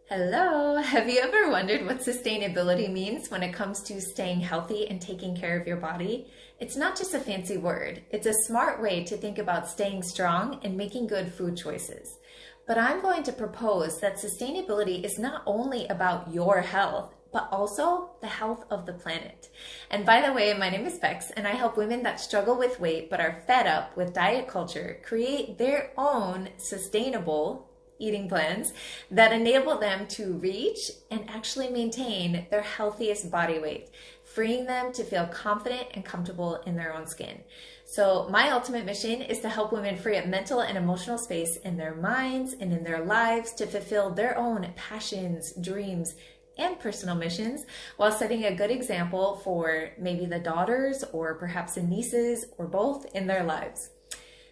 Hello! Have you ever wondered what sustainability means when it comes to staying healthy and taking care of your body? It's not just a fancy word, it's a smart way to think about staying strong and making good food choices. But I'm going to propose that sustainability is not only about your health, but also the health of the planet. And by the way, my name is Bex, and I help women that struggle with weight but are fed up with diet culture create their own sustainable eating plans that enable them to reach and actually maintain their healthiest body weight, freeing them to feel confident and comfortable in their own skin. So my ultimate mission is to help women free up mental and emotional space in their minds and in their lives to fulfill their own passions, dreams, and personal missions while setting a good example for maybe the daughters or perhaps the nieces or both in their lives.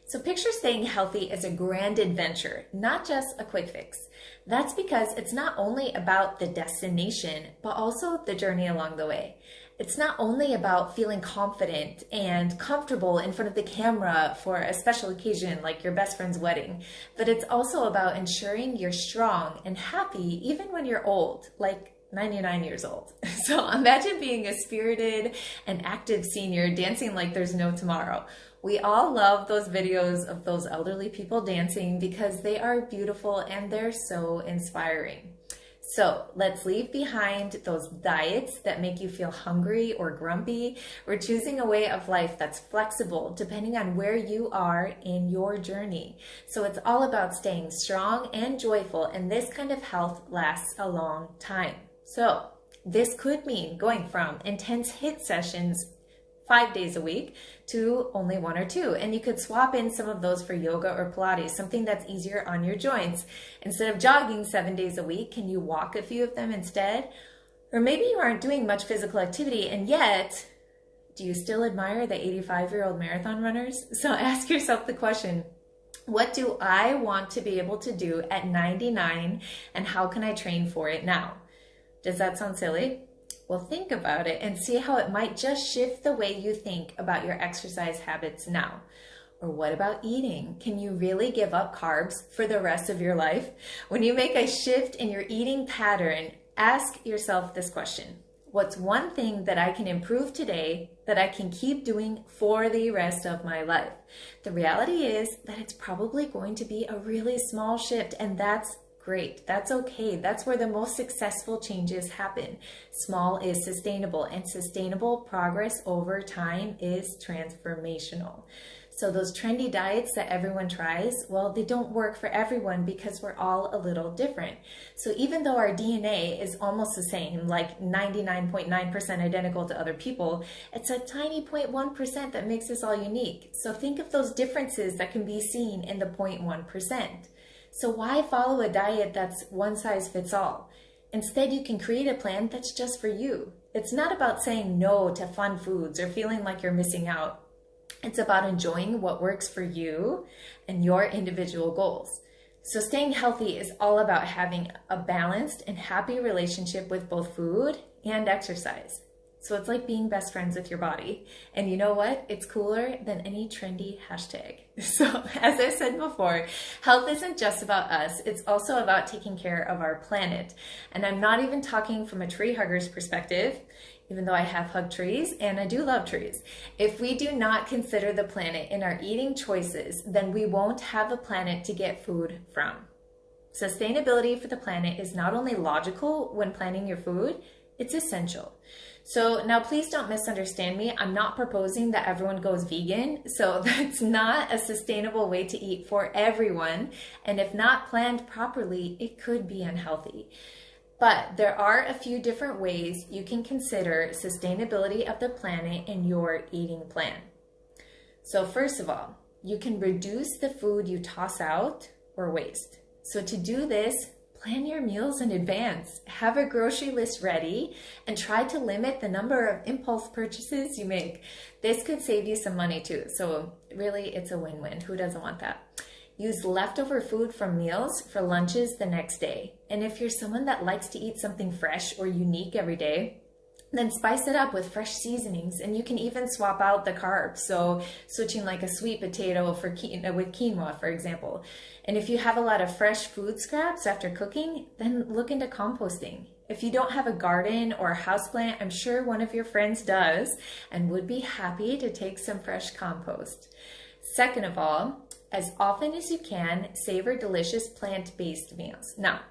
So picture staying healthy as a grand adventure, not just a quick fix. That's because it's not only about the destination, but also the journey along the way. It's not only about feeling confident and comfortable in front of the camera for a special occasion like your best friend's wedding, but it's also about ensuring you're strong and happy even when you're old, like 99 years old. So imagine being a spirited and active senior dancing like there's no tomorrow. We all love those videos of those elderly people dancing because they are beautiful and they're so inspiring. So let's leave behind those diets that make you feel hungry or grumpy. We're choosing a way of life that's flexible depending on where you are in your journey. So it's all about staying strong and joyful, and this kind of health lasts a long time. So this could mean going from intense HIIT sessions 5 days a week to only 1 or 2. And you could swap in some of those for yoga or Pilates, something that's easier on your joints. Instead of jogging 7 days a week, can you walk a few of them instead? Or maybe you aren't doing much physical activity, and yet, do you still admire the 85-year-old marathon runners? So ask yourself the question, what do I want to be able to do at 99, and how can I train for it now? Does that sound silly? Well, think about it and see how it might just shift the way you think about your exercise habits now. Or what about eating? Can you really give up carbs for the rest of your life? When you make a shift in your eating pattern, ask yourself this question. What's one thing that I can improve today that I can keep doing for the rest of my life? The reality is that it's probably going to be a really small shift, and that's great. That's okay. That's where the most successful changes happen. Small is sustainable, and sustainable progress over time is transformational. So those trendy diets that everyone tries, well, they don't work for everyone because we're all a little different. So even though our DNA is almost the same, like 99.9% identical to other people, it's a tiny 0.1% that makes us all unique. So think of those differences that can be seen in the 0.1%. So why follow a diet that's one size fits all? Instead, you can create a plan that's just for you. It's not about saying no to fun foods or feeling like you're missing out. It's about enjoying what works for you and your individual goals. So staying healthy is all about having a balanced and happy relationship with both food and exercise. So it's like being best friends with your body. And you know what? It's cooler than any trendy hashtag. So as I said before, health isn't just about us. It's also about taking care of our planet. And I'm not even talking from a tree hugger's perspective, even though I have hugged trees and I do love trees. If we do not consider the planet in our eating choices, then we won't have a planet to get food from. Sustainability for the planet is not only logical when planning your food, it's essential. So now please don't misunderstand me. I'm not proposing that everyone goes vegan. So that's not a sustainable way to eat for everyone. And if not planned properly, it could be unhealthy. But there are a few different ways you can consider sustainability of the planet in your eating plan. So first of all, you can reduce the food you toss out or waste. So to do this, plan your meals in advance, have a grocery list ready, and try to limit the number of impulse purchases you make. This could save you some money too. So really, it's a win-win. Who doesn't want that? Use leftover food from meals for lunches the next day. And if you're someone that likes to eat something fresh or unique every day, Then spice it up with fresh seasonings, and you can even swap out the carbs. So switching like a sweet potato for with quinoa, for example. And if you have a lot of fresh food scraps after cooking, then look into composting. If you don't have a garden or a houseplant, I'm sure one of your friends does and would be happy to take some fresh compost. Second of all, as often as you can, savor delicious plant-based meals. Now,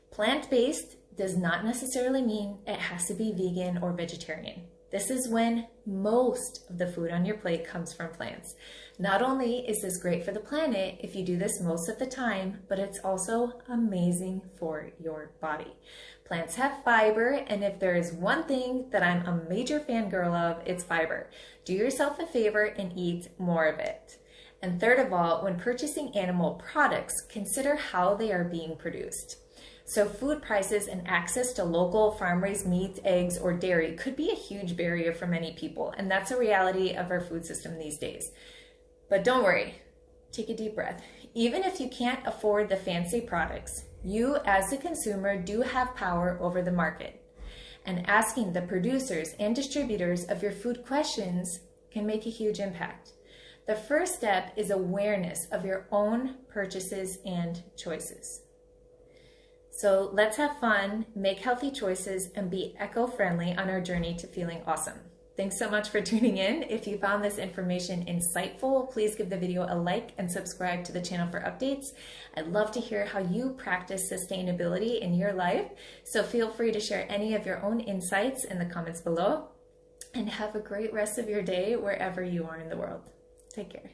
plant-based does not necessarily mean it has to be vegan or vegetarian. This is when most of the food on your plate comes from plants. Not only is this great for the planet if you do this most of the time, but it's also amazing for your body. Plants have fiber, and if there is one thing that I'm a major fangirl of, it's fiber. Do yourself a favor and eat more of it. And third of all, when purchasing animal products, consider how they are being produced. So food prices and access to local farm-raised meat, eggs, or dairy could be a huge barrier for many people, and that's a reality of our food system these days. But don't worry, take a deep breath. Even if you can't afford the fancy products, you as a consumer do have power over the market. And asking the producers and distributors of your food questions can make a huge impact. The first step is awareness of your own purchases and choices. So let's have fun, make healthy choices, and be eco-friendly on our journey to feeling awesome. Thanks so much for tuning in. If you found this information insightful, please give the video a like and subscribe to the channel for updates. I'd love to hear how you practice sustainability in your life, so feel free to share any of your own insights in the comments below. And have a great rest of your day wherever you are in the world. Take care.